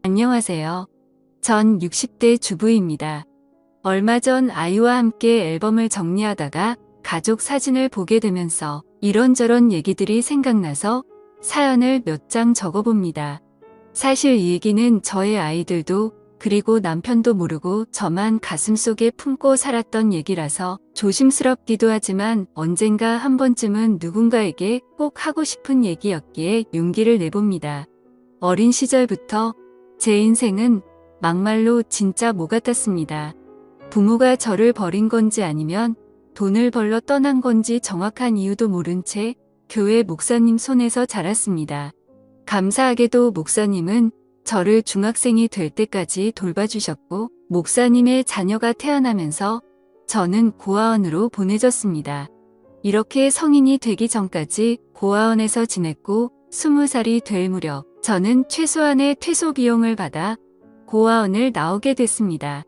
안녕하세요. 전 60대 주부입니다. 얼마 전 아이와 함께 앨범을 정리하다가 가족 사진을 보게 되면서 이런저런 얘기들이 생각나서 사연을 몇 장 적어봅니다. 사실 이 얘기는 저의 아이들도 그리고 남편도 모르고 저만 가슴속에 품고 살았던 얘기라서 조심스럽기도 하지만 언젠가 한 번쯤은 누군가에게 꼭 하고 싶은 얘기였기에 용기를 내봅니다. 어린 시절부터 제 인생은 막말로 진짜 모 같았습니다. 부모가 저를 버린 건지 아니면 돈을 벌러 떠난 건지 정확한 이유도 모른 채 교회 목사님 손에서 자랐습니다. 감사하게도 목사님은 저를 중학생이 될 때까지 돌봐주셨고 목사님의 자녀가 태어나면서 저는 고아원으로 보내졌습니다. 이렇게 성인이 되기 전까지 고아원에서 지냈고 20살이 될 무렵 저는 최소한의 퇴소 비용을 받아 고아원을 나오게 됐습니다.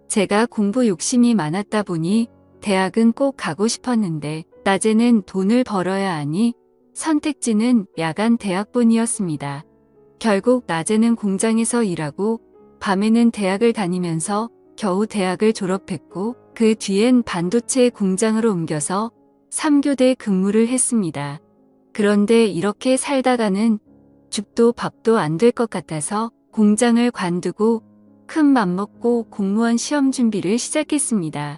제가 공부 욕심이 많았다 보니 대학은 꼭 가고 싶었는데 낮에는 돈을 벌어야 하니 선택지는 야간 대학본이었습니다. 결국 낮에는 공장에서 일하고 밤에는 대학을 다니면서 겨우 대학을 졸업했고 그 뒤엔 반도체 공장으로 옮겨서 3교대 근무를 했습니다. 그런데 이렇게 살다가는 죽도 밥도 안 될 것 같아서 공장을 관두고 큰 맘 먹고 공무원 시험 준비를 시작했습니다.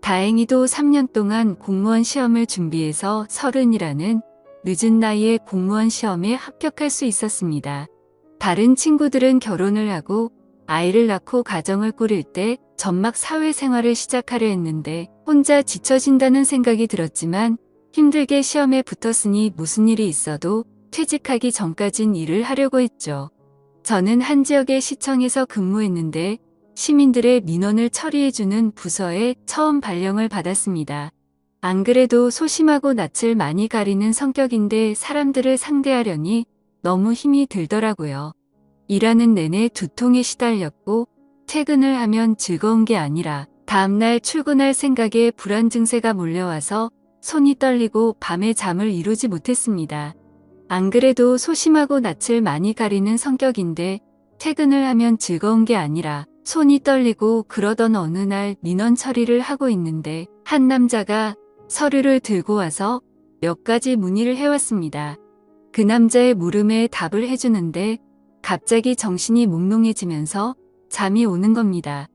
다행히도 3년 동안 공무원 시험을 준비해서 30이라는 늦은 나이에 공무원 시험에 합격할 수 있었습니다. 다른 친구들은 결혼을 하고 아이를 낳고 가정을 꾸릴 때 전막 사회생활을 시작하려 했는데 혼자 지쳐진다는 생각이 들었지만 힘들게 시험에 붙었으니 무슨 일이 있어도 퇴직하기 전까진 일을 하려고 했죠. 저는 한 지역의 시청에서 근무했는데 시민들의 민원을 처리해주는 부서에 처음 발령을 받았습니다. 안 그래도 소심하고 낯을 많이 가리는 성격인데 사람들을 상대하려니 너무 힘이 들더라고요. 일하는 내내 두통에 시달렸고 퇴근을 하면 즐거운 게 아니라 다음날 출근할 생각에 불안 증세가 몰려와서 손이 떨리고 밤에 잠을 이루지 못했습니다. 안 그래도 소심하고 낯을 많이 가리는 성격인데 퇴근을 하면 즐거운 게 아니라 손이 떨리고 그러던 어느 날 민원 처리를 하고 있는데 한 남자가 서류를 들고 와서 몇 가지 문의를 해왔습니다. 그 남자의 물음에 답을 해주는데 갑자기 정신이 몽롱해지면서 잠이 오는 겁니다.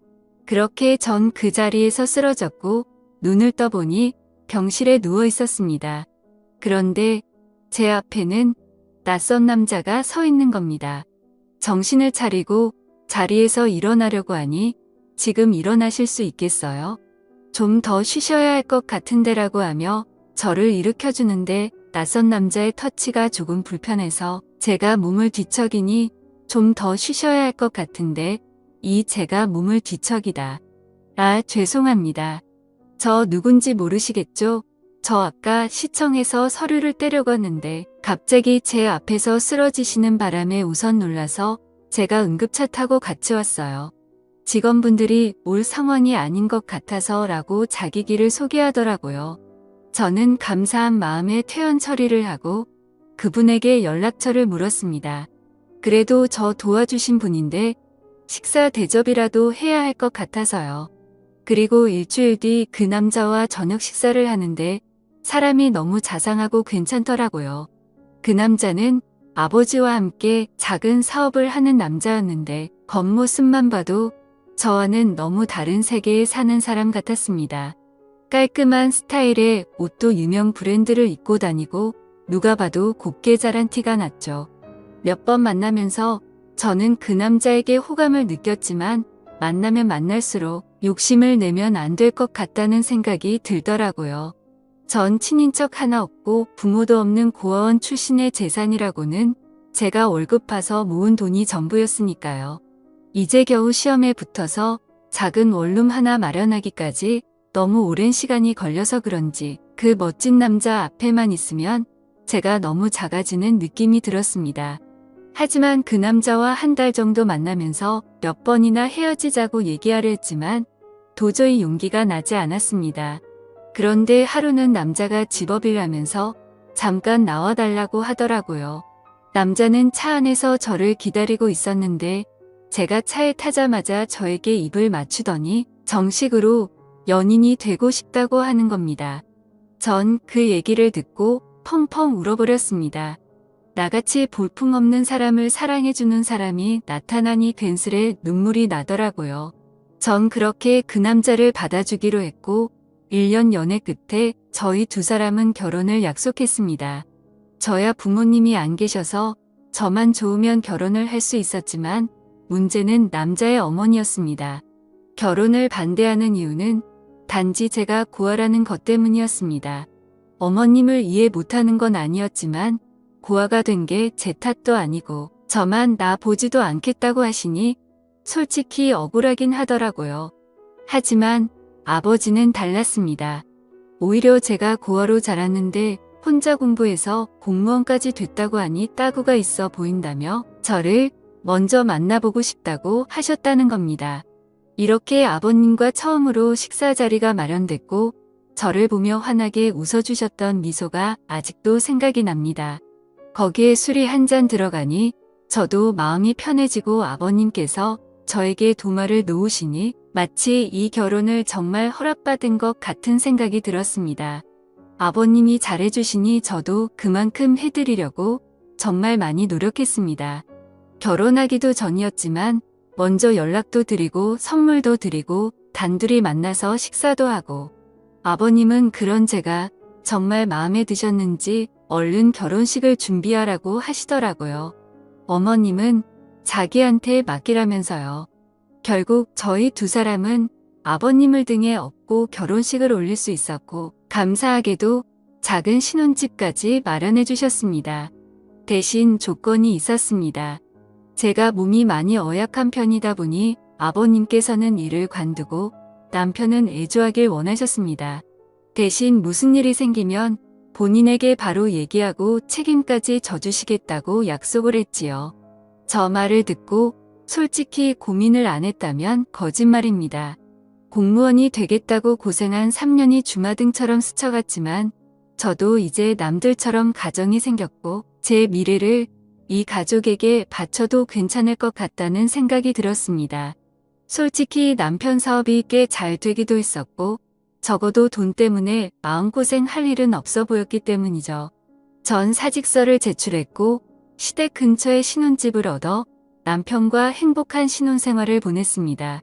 그렇게 전 그 자리에서 쓰러졌고 눈을 떠보니 병실에 누워 있었습니다. 그런데 제 앞에는 낯선 남자가 서 있는 겁니다. 정신을 차리고 자리에서 일어나려고 하니 지금 일어나실 수 있겠어요? 좀 더 쉬셔야 할 것 같은데라고 하며 저를 일으켜주는데 낯선 남자의 터치가 조금 불편해서 제가 몸을 뒤척이니 좀 더 쉬셔야 할 것 같은데 제가 몸을 뒤척이다. 아, 죄송합니다. 저 누군지 모르시겠죠? 저 아까 시청에서 서류를 떼려고 했는데 갑자기 제 앞에서 쓰러지시는 바람에 우선 놀라서 제가 응급차 타고 같이 왔어요. 직원분들이 올 상황이 아닌 것 같아서 라고 자기 길을 소개하더라고요. 저는 감사한 마음에 퇴원 처리를 하고 그분에게 연락처를 물었습니다. 그래도 저 도와주신 분인데 식사 대접이라도 해야 할 것 같아서요. 그리고 일주일 뒤 그 남자와 저녁 식사를 하는데 사람이 너무 자상하고 괜찮더라고요. 그 남자는 아버지와 함께 작은 사업을 하는 남자였는데 겉모습만 봐도 저와는 너무 다른 세계에 사는 사람 같았습니다. 깔끔한 스타일의 옷도 유명 브랜드를 입고 다니고 누가 봐도 곱게 자란 티가 났죠. 몇 번 만나면서 저는 그 남자에게 호감을 느꼈지만 만나면 만날수록 욕심을 내면 안 될 것 같다는 생각이 들더라고요. 전 친인척 하나 없고 부모도 없는 고아원 출신의 재산이라고는 제가 월급 파서 모은 돈이 전부였으니까요. 이제 겨우 시험에 붙어서 작은 원룸 하나 마련하기까지 너무 오랜 시간이 걸려서 그런지 그 멋진 남자 앞에만 있으면 제가 너무 작아지는 느낌이 들었습니다. 하지만 그 남자와 한 달 정도 만나면서 몇 번이나 헤어지자고 얘기하려 했지만 도저히 용기가 나지 않았습니다. 그런데 하루는 남자가 집업일 하면서 잠깐 나와달라고 하더라고요. 남자는 차 안에서 저를 기다리고 있었는데 제가 차에 타자마자 저에게 입을 맞추더니 정식으로 연인이 되고 싶다고 하는 겁니다. 전 그 얘기를 듣고 펑펑 울어버렸습니다. 나같이 볼품없는 사람을 사랑해주는 사람이 나타나니 괜스레 눈물이 나더라고요. 전 그렇게 그 남자를 받아주기로 했고 1년 연애 끝에 저희 두 사람은 결혼을 약속했습니다. 저야 부모님이 안 계셔서 저만 좋으면 결혼을 할 수 있었지만 문제는 남자의 어머니였습니다. 결혼을 반대하는 이유는 단지 제가 고아라는 것 때문이었습니다. 어머님을 이해 못하는 건 아니었지만 고아가 된 게 제 탓도 아니고 저만 나 보지도 않겠다고 하시니 솔직히 억울하긴 하더라고요. 하지만 아버지는 달랐습니다. 오히려 제가 고아로 자랐는데 혼자 공부해서 공무원까지 됐다고 하니 따구가 있어 보인다며 저를 먼저 만나보고 싶다고 하셨다는 겁니다. 이렇게 아버님과 처음으로 식사 자리가 마련됐고 저를 보며 환하게 웃어주셨던 미소가 아직도 생각이 납니다. 거기에 술이 한 잔 들어가니 저도 마음이 편해지고 아버님께서 저에게 도마를 놓으시니 마치 이 결혼을 정말 허락받은 것 같은 생각이 들었습니다. 아버님이 잘해주시니 저도 그만큼 해드리려고 정말 많이 노력했습니다. 결혼하기도 전이었지만 먼저 연락도 드리고 선물도 드리고 단둘이 만나서 식사도 하고 아버님은 그런 제가 정말 마음에 드셨는지 얼른 결혼식을 준비하라고 하시더라고요. 어머님은 자기한테 맡기라면서요. 결국 저희 두 사람은 아버님을 등에 업고 결혼식을 올릴 수 있었고 감사하게도 작은 신혼집까지 마련해 주셨습니다. 대신 조건이 있었습니다. 제가 몸이 많이 어약한 편이다 보니 아버님께서는 일을 관두고 남편은 애조하길 원하셨습니다. 대신 무슨 일이 생기면 본인에게 바로 얘기하고 책임까지 져주시겠다고 약속을 했지요. 저 말을 듣고 솔직히 고민을 안 했다면 거짓말입니다. 공무원이 되겠다고 고생한 3년이 주마등처럼 스쳐갔지만 저도 이제 남들처럼 가정이 생겼고 제 미래를 이 가족에게 바쳐도 괜찮을 것 같다는 생각이 들었습니다. 솔직히 남편 사업이 꽤 잘 되기도 했었고 적어도 돈 때문에 마음고생할 일은 없어 보였기 때문이죠. 전 사직서를 제출했고 시댁 근처에 신혼집을 얻어 남편과 행복한 신혼생활을 보냈습니다.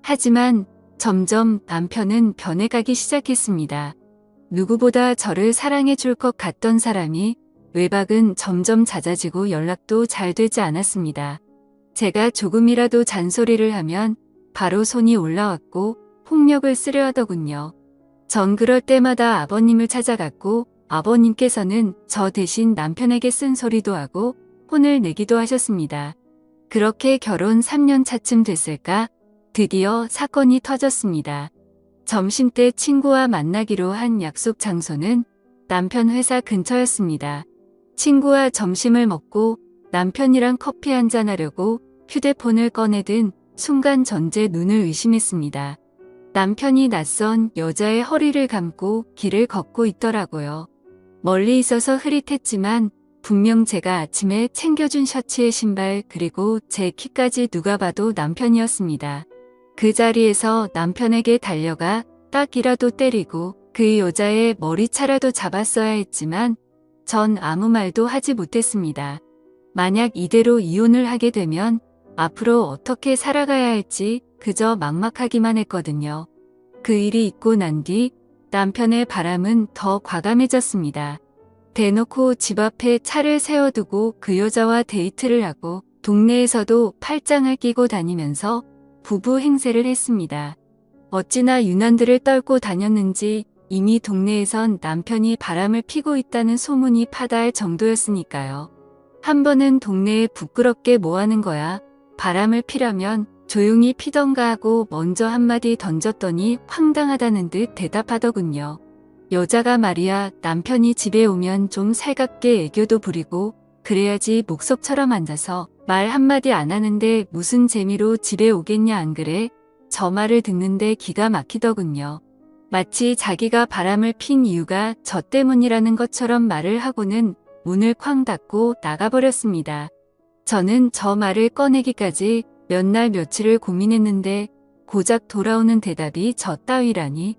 하지만 점점 남편은 변해가기 시작했습니다. 누구보다 저를 사랑해 줄 것 같던 사람이 외박은 점점 잦아지고 연락도 잘 되지 않았습니다. 제가 조금이라도 잔소리를 하면 바로 손이 올라왔고 폭력을 쓰려 하더군요. 전 그럴 때마다 아버님을 찾아갔고 아버님께서는 저 대신 남편에게 쓴소리도 하고 혼을 내기도 하셨습니다. 그렇게 결혼 3년 차쯤 됐을까 드디어 사건이 터졌습니다. 점심때 친구와 만나기로 한 약속 장소는 남편 회사 근처였습니다. 친구와 점심을 먹고 남편이랑 커피 한잔 하려고 휴대폰을 꺼내든 순간 전제 눈을 의심했습니다. 남편이 낯선 여자의 허리를 감고 길을 걷고 있더라고요. 멀리 있어서 흐릿했지만 분명 제가 아침에 챙겨준 셔츠에 신발 그리고 제 키까지 누가 봐도 남편이었습니다. 그 자리에서 남편에게 달려가 딱이라도 때리고 그 여자의 머리차라도 잡았어야 했지만 전 아무 말도 하지 못했습니다. 만약 이대로 이혼을 하게 되면 앞으로 어떻게 살아가야 할지 그저 막막하기만 했거든요. 그 일이 있고 난 뒤 남편의 바람은 더 과감해졌습니다. 대놓고 집 앞에 차를 세워두고 그 여자와 데이트를 하고 동네에서도 팔짱을 끼고 다니면서 부부 행세를 했습니다. 어찌나 유난들을 떨고 다녔는지 이미 동네에선 남편이 바람을 피고 있다는 소문이 파다할 정도였으니까요. 한 번은 동네에 부끄럽게 뭐하는 거야. 바람을 피려면 조용히 피던가 하고 먼저 한마디 던졌더니 황당하다는 듯 대답하더군요. 여자가 말이야 남편이 집에 오면 좀 살갑게 애교도 부리고 그래야지 목석처럼 앉아서 말 한마디 안 하는데 무슨 재미로 집에 오겠냐 안 그래? 저 말을 듣는데 기가 막히더군요. 마치 자기가 바람을 핀 이유가 저 때문이라는 것처럼 말을 하고는 문을 쾅 닫고 나가버렸습니다. 저는 저 말을 꺼내기까지 몇 날 며칠을 고민했는데 고작 돌아오는 대답이 저 따위라니.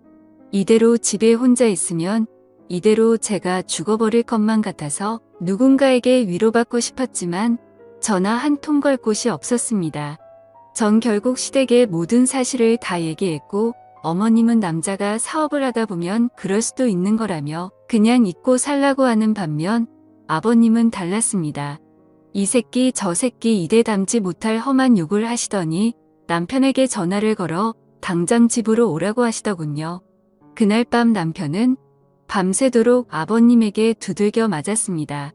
이대로 집에 혼자 있으면 이대로 제가 죽어버릴 것만 같아서 누군가에게 위로받고 싶었지만 전화 한 통 걸 곳이 없었습니다. 전 결국 시댁에 모든 사실을 다 얘기했고 어머님은 남자가 사업을 하다 보면 그럴 수도 있는 거라며 그냥 잊고 살라고 하는 반면 아버님은 달랐습니다. 이 새끼 저 새끼 이대 담지 못할 험한 욕을 하시더니 남편에게 전화를 걸어 당장 집으로 오라고 하시더군요. 그날 밤 남편은 밤새도록 아버님에게 두들겨 맞았습니다.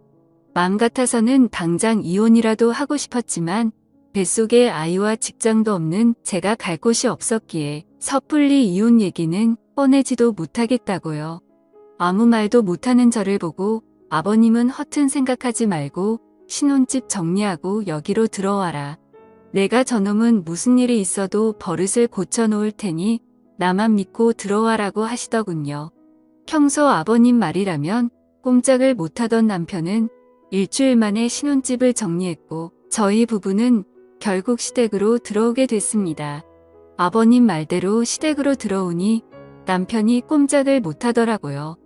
마음 같아서는 당장 이혼이라도 하고 싶었지만 뱃속에 아이와 직장도 없는 제가 갈 곳이 없었기에 섣불리 이혼 얘기는 꺼내지도 못하겠다고요. 아무 말도 못하는 저를 보고 아버님은 허튼 생각하지 말고 신혼집 정리하고 여기로 들어와라. 내가 저놈은 무슨 일이 있어도 버릇을 고쳐놓을 테니 나만 믿고 들어와라고 하시더군요. 평소 아버님 말이라면 꼼짝을 못하던 남편은 일주일 만에 신혼집을 정리했고 저희 부부는 결국 시댁으로 들어오게 됐습니다. 아버님 말대로 시댁으로 들어오니 남편이 꼼짝을 못하더라고요.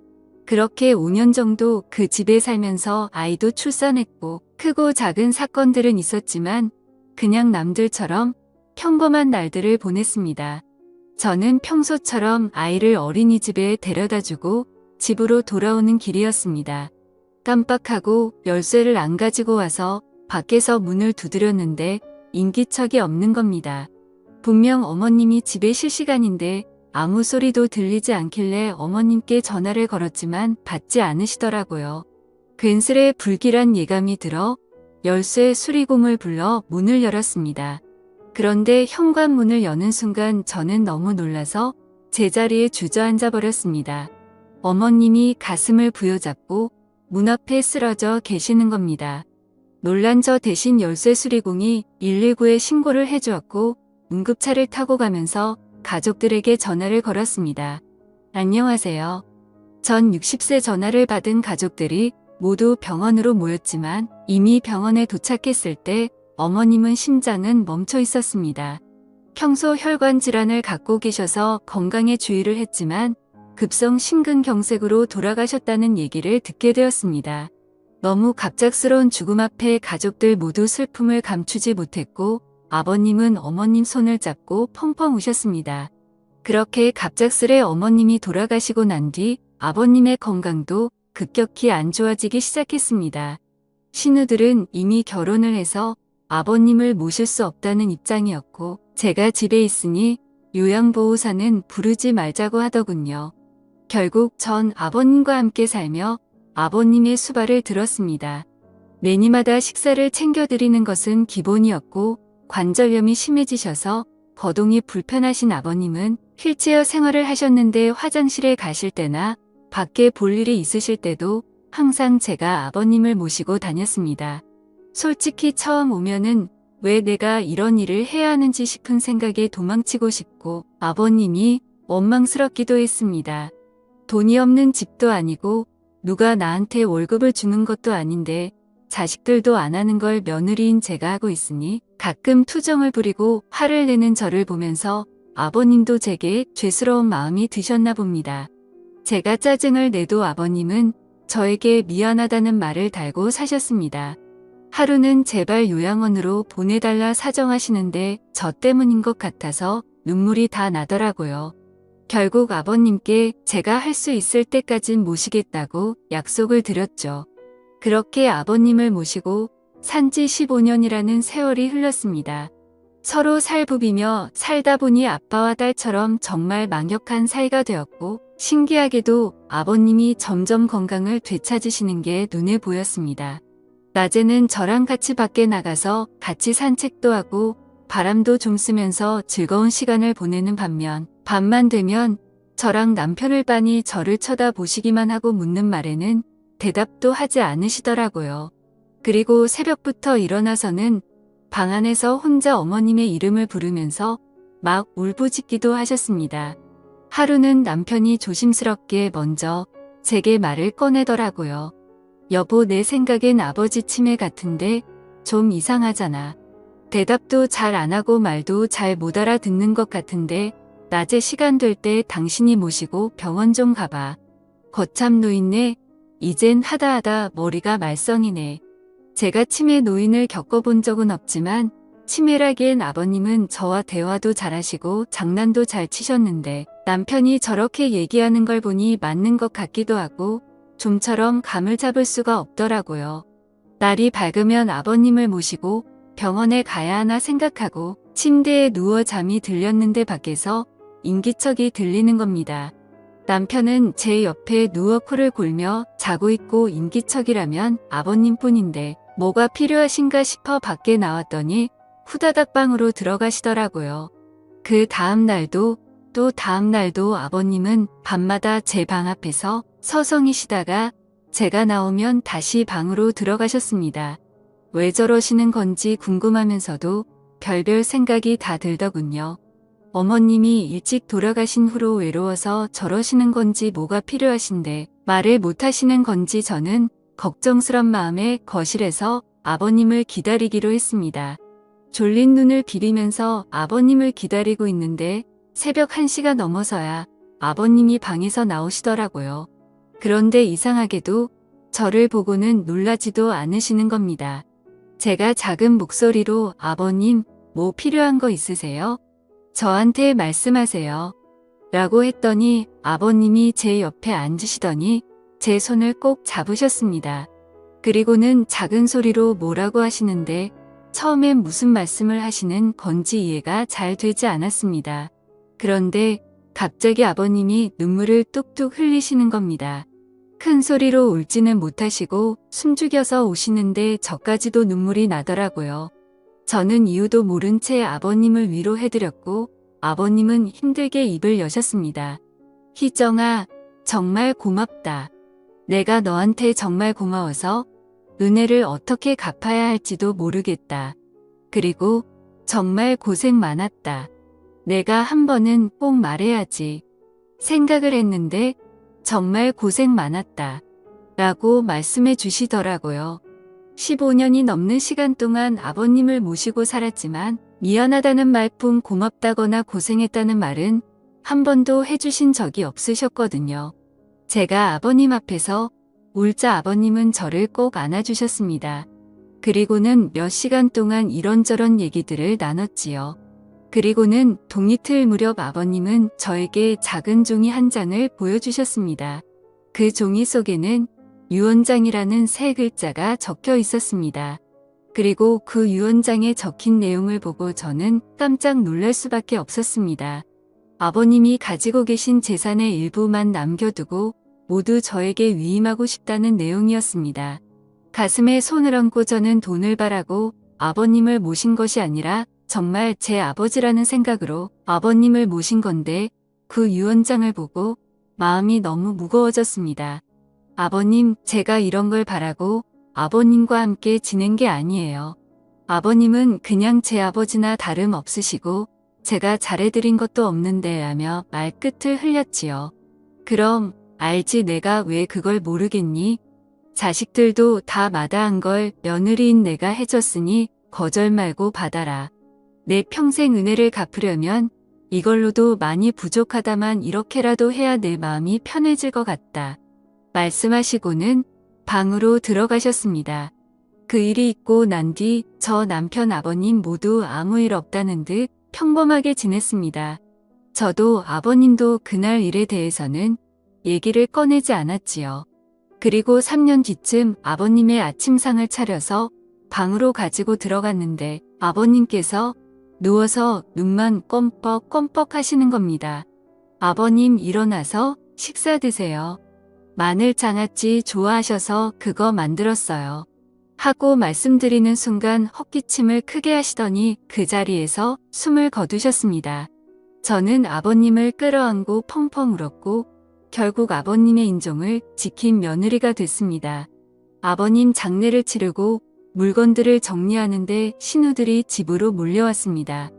그렇게 5년 정도 그 집에 살면서 아이도 출산했고 크고 작은 사건들은 있었지만 그냥 남들처럼 평범한 날들을 보냈습니다. 저는 평소처럼 아이를 어린이집에 데려다주고 집으로 돌아오는 길이었습니다. 깜빡하고 열쇠를 안 가지고 와서 밖에서 문을 두드렸는데 인기척이 없는 겁니다. 분명 어머님이 집에 쉴 시간인데 아무 소리도 들리지 않길래 어머님께 전화를 걸었지만 받지 않으시더라고요. 괜스레 불길한 예감이 들어 열쇠 수리공을 불러 문을 열었습니다. 그런데 현관문을 여는 순간 저는 너무 놀라서 제자리에 주저앉아 버렸습니다. 어머님이 가슴을 부여잡고 문 앞에 쓰러져 계시는 겁니다. 놀란 저 대신 열쇠 수리공이 119에 신고를 해주었고 응급차를 타고 가면서 가족들에게 전화를 걸었습니다. 안녕하세요. 전 60세 전화를 받은 가족들이 모두 병원으로 모였지만 이미 병원에 도착했을 때 어머님은 심장은 멈춰 있었습니다. 평소 혈관 질환을 갖고 계셔서 건강에 주의를 했지만 급성 심근경색으로 돌아가셨다는 얘기를 듣게 되었습니다. 너무 갑작스러운 죽음 앞에 가족들 모두 슬픔을 감추지 못했고 아버님은 어머님 손을 잡고 펑펑 우셨습니다. 그렇게 갑작스레 어머님이 돌아가시고 난 뒤 아버님의 건강도 급격히 안 좋아지기 시작했습니다. 신우들은 이미 결혼을 해서 아버님을 모실 수 없다는 입장이었고 제가 집에 있으니 요양보호사는 부르지 말자고 하더군요. 결국 전 아버님과 함께 살며 아버님의 수발을 들었습니다. 매니마다 식사를 챙겨드리는 것은 기본이었고 관절염이 심해지셔서 거동이 불편하신 아버님은 휠체어 생활을 하셨는데 화장실에 가실 때나 밖에 볼 일이 있으실 때도 항상 제가 아버님을 모시고 다녔습니다. 솔직히 처음 오면은 왜 내가 이런 일을 해야 하는지 싶은 생각에 도망치고 싶고 아버님이 원망스럽기도 했습니다. 돈이 없는 집도 아니고 누가 나한테 월급을 주는 것도 아닌데 자식들도 안 하는 걸 며느리인 제가 하고 있으니 가끔 투정을 부리고 화를 내는 저를 보면서 아버님도 제게 죄스러운 마음이 드셨나 봅니다. 제가 짜증을 내도 아버님은 저에게 미안하다는 말을 달고 사셨습니다. 하루는 제발 요양원으로 보내달라 사정하시는데 저 때문인 것 같아서 눈물이 다 나더라고요. 결국 아버님께 제가 할 수 있을 때까진 모시겠다고 약속을 드렸죠. 그렇게 아버님을 모시고 산지 15년이라는 세월이 흘렀습니다. 서로 살부비며 살다 보니 아빠와 딸처럼 정말 망역한 사이가 되었고 신기하게도 아버님이 점점 건강을 되찾으시는 게 눈에 보였습니다. 낮에는 저랑 같이 밖에 나가서 같이 산책도 하고 바람도 좀 쐬면서 즐거운 시간을 보내는 반면 밤만 되면 저랑 남편을 빤히 저를 쳐다보시기만 하고 묻는 말에는 대답도 하지 않으시더라고요. 그리고 새벽부터 일어나서는 방 안에서 혼자 어머님의 이름을 부르면서 막 울부짖기도 하셨습니다. 하루는 남편이 조심스럽게 먼저 제게 말을 꺼내더라고요. 여보, 내 생각엔 아버지 치매 같은데 좀 이상하잖아. 대답도 잘 안 하고 말도 잘 못 알아듣는 것 같은데 낮에 시간 될 때 당신이 모시고 병원 좀 가봐. 거참 노인네. 이젠 하다하다 머리가 말썽이네. 제가 치매 노인을 겪어본 적은 없지만 치매라기엔 아버님은 저와 대화도 잘하시고 장난도 잘 치셨는데 남편이 저렇게 얘기하는 걸 보니 맞는 것 같기도 하고 좀처럼 감을 잡을 수가 없더라고요. 날이 밝으면 아버님을 모시고 병원에 가야 하나 생각하고 침대에 누워 잠이 들렸는데 밖에서 인기척이 들리는 겁니다. 남편은 제 옆에 누워 코를 골며 자고 있고 인기척이라면 아버님뿐인데 뭐가 필요하신가 싶어 밖에 나왔더니 후다닥 방으로 들어가시더라고요. 그 다음 날도 또 다음 날도 아버님은 밤마다 제 방 앞에서 서성이시다가 제가 나오면 다시 방으로 들어가셨습니다. 왜 저러시는 건지 궁금하면서도 별별 생각이 다 들더군요. 어머님이 일찍 돌아가신 후로 외로워서 저러시는 건지 뭐가 필요하신데 말을 못하시는 건지 저는 걱정스런 마음에 거실에서 아버님을 기다리기로 했습니다. 졸린 눈을 비비면서 아버님을 기다리고 있는데 새벽 1시가 넘어서야 아버님이 방에서 나오시더라고요. 그런데 이상하게도 저를 보고는 놀라지도 않으시는 겁니다. 제가 작은 목소리로 아버님, 뭐 필요한 거 있으세요? 저한테 말씀하세요. 라고 했더니 아버님이 제 옆에 앉으시더니 제 손을 꼭 잡으셨습니다. 그리고는 작은 소리로 뭐라고 하시는데 처음엔 무슨 말씀을 하시는 건지 이해가 잘 되지 않았습니다. 그런데 갑자기 아버님이 눈물을 뚝뚝 흘리시는 겁니다. 큰 소리로 울지는 못하시고 숨죽여서 우시는데 저까지도 눈물이 나더라고요. 저는 이유도 모른 채 아버님을 위로해드렸고 아버님은 힘들게 입을 여셨습니다. 희정아, 정말 고맙다. 내가 너한테 정말 고마워서 은혜를 어떻게 갚아야 할지도 모르겠다. 그리고 정말 고생 많았다. 내가 한 번은 꼭 말해야지. 생각을 했는데 정말 고생 많았다. 라고 말씀해 주시더라고요. 15년이 넘는 시간 동안 아버님을 모시고 살았지만 미안하다는 말뿐 고맙다거나 고생했다는 말은 한 번도 해주신 적이 없으셨거든요. 제가 아버님 앞에서 울자 아버님은 저를 꼭 안아주셨습니다. 그리고는 몇 시간 동안 이런저런 얘기들을 나눴지요. 그리고는 동이틀 무렵 아버님은 저에게 작은 종이 한 장을 보여주셨습니다. 그 종이 속에는 유언장이라는 세 글자가 적혀 있었습니다. 그리고 그 유언장에 적힌 내용을 보고 저는 깜짝 놀랄 수밖에 없었습니다. 아버님이 가지고 계신 재산의 일부만 남겨두고 모두 저에게 위임하고 싶다는 내용이었습니다. 가슴에 손을 얹고 저는 돈을 바라고 아버님을 모신 것이 아니라 정말 제 아버지라는 생각으로 아버님을 모신 건데 그 유언장을 보고 마음이 너무 무거워졌습니다. 아버님, 제가 이런 걸 바라고 아버님과 함께 지낸 게 아니에요. 아버님은 그냥 제 아버지나 다름없으시고 제가 잘해드린 것도 없는데 라며 말끝을 흘렸지요. 그럼 알지 내가 왜 그걸 모르겠니? 자식들도 다 마다한 걸 며느리인 내가 해줬으니 거절 말고 받아라. 내 평생 은혜를 갚으려면 이걸로도 많이 부족하다만 이렇게라도 해야 내 마음이 편해질 것 같다. 말씀하시고는 방으로 들어가셨습니다. 그 일이 있고 난 뒤 저 남편 아버님 모두 아무 일 없다는 듯 평범하게 지냈습니다. 저도 아버님도 그날 일에 대해서는 얘기를 꺼내지 않았지요. 그리고 3년 뒤쯤 아버님의 아침상을 차려서 방으로 가지고 들어갔는데 아버님께서 누워서 눈만 껌뻑껌뻑 하시는 겁니다. 아버님 일어나서 식사 드세요. 마늘 장아찌 좋아하셔서 그거 만들었어요. 하고 말씀드리는 순간 헛기침을 크게 하시더니 그 자리에서 숨을 거두셨습니다. 저는 아버님을 끌어안고 펑펑 울었고 결국 아버님의 인종을 지킨 며느리가 됐습니다. 아버님 장례를 치르고 물건들을 정리하는데 신우들이 집으로 몰려왔습니다.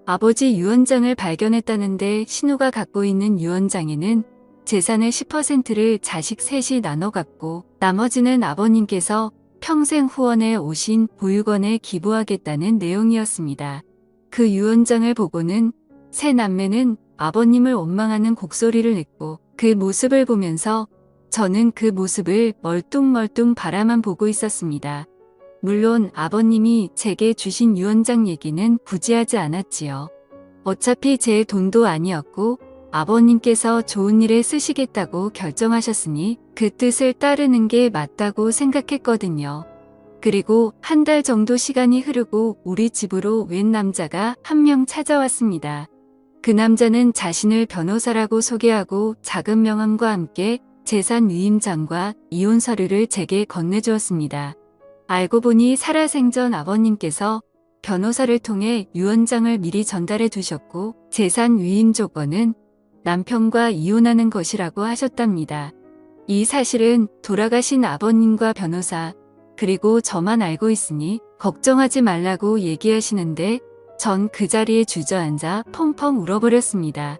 아버지 유언장을 발견했다는데 신우가 갖고 있는 유언장에는 재산의 10%를 자식 셋이 나눠 갖고 나머지는 아버님께서 평생 후원해 오신 보육원에 기부하겠다는 내용이었습니다. 그 유언장을 보고는 세 남매는 아버님을 원망하는 곡소리를 냈고 그 모습을 보면서 저는 그 모습을 멀뚱멀뚱 바라만 보고 있었습니다. 물론 아버님이 제게 주신 유언장 얘기는 굳이 하지 않았지요. 어차피 제 돈도 아니었고 아버님께서 좋은 일에 쓰시겠다고 결정하셨으니 그 뜻을 따르는 게 맞다고 생각했거든요. 그리고 한 달 정도 시간이 흐르고 우리 집으로 웬 남자가 한 명 찾아왔습니다. 그 남자는 자신을 변호사라고 소개하고 작은 명함과 함께 재산 위임장과 이혼 서류를 제게 건네주었습니다. 알고 보니 살아생전 아버님께서 변호사를 통해 유언장을 미리 전달해 두셨고 재산 위임 조건은 남편과 이혼하는 것이라고 하셨답니다. 이 사실은 돌아가신 아버님과 변호사 그리고 저만 알고 있으니 걱정하지 말라고 얘기하시는데 전 그 자리에 주저앉아 펑펑 울어버렸습니다.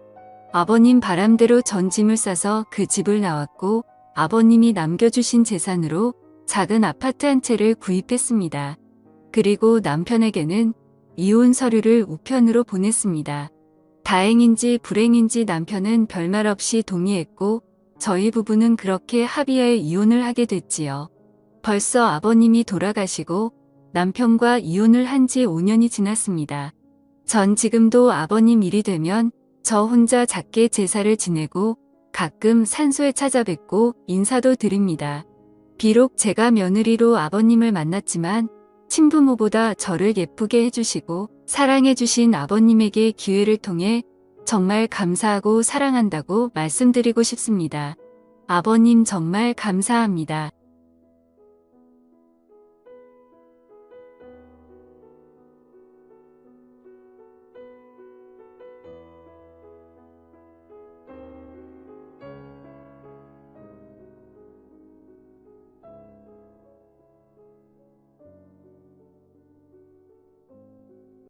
아버님 바람대로 전 짐을 싸서 그 집을 나왔고 아버님이 남겨주신 재산으로 작은 아파트 한 채를 구입했습니다. 그리고 남편에게는 이혼 서류를 우편으로 보냈습니다. 다행인지 불행인지 남편은 별말 없이 동의했고 저희 부부는 그렇게 합의하에 이혼을 하게 됐지요. 벌써 아버님이 돌아가시고 남편과 이혼을 한 지 5년이 지났습니다. 전 지금도 아버님 일이 되면 저 혼자 작게 제사를 지내고 가끔 산소에 찾아뵙고 인사도 드립니다. 비록 제가 며느리로 아버님을 만났지만 친부모보다 저를 예쁘게 해주시고 사랑해주신 아버님에게 기회를 통해 정말 감사하고 사랑한다고 말씀드리고 싶습니다. 아버님 정말 감사합니다.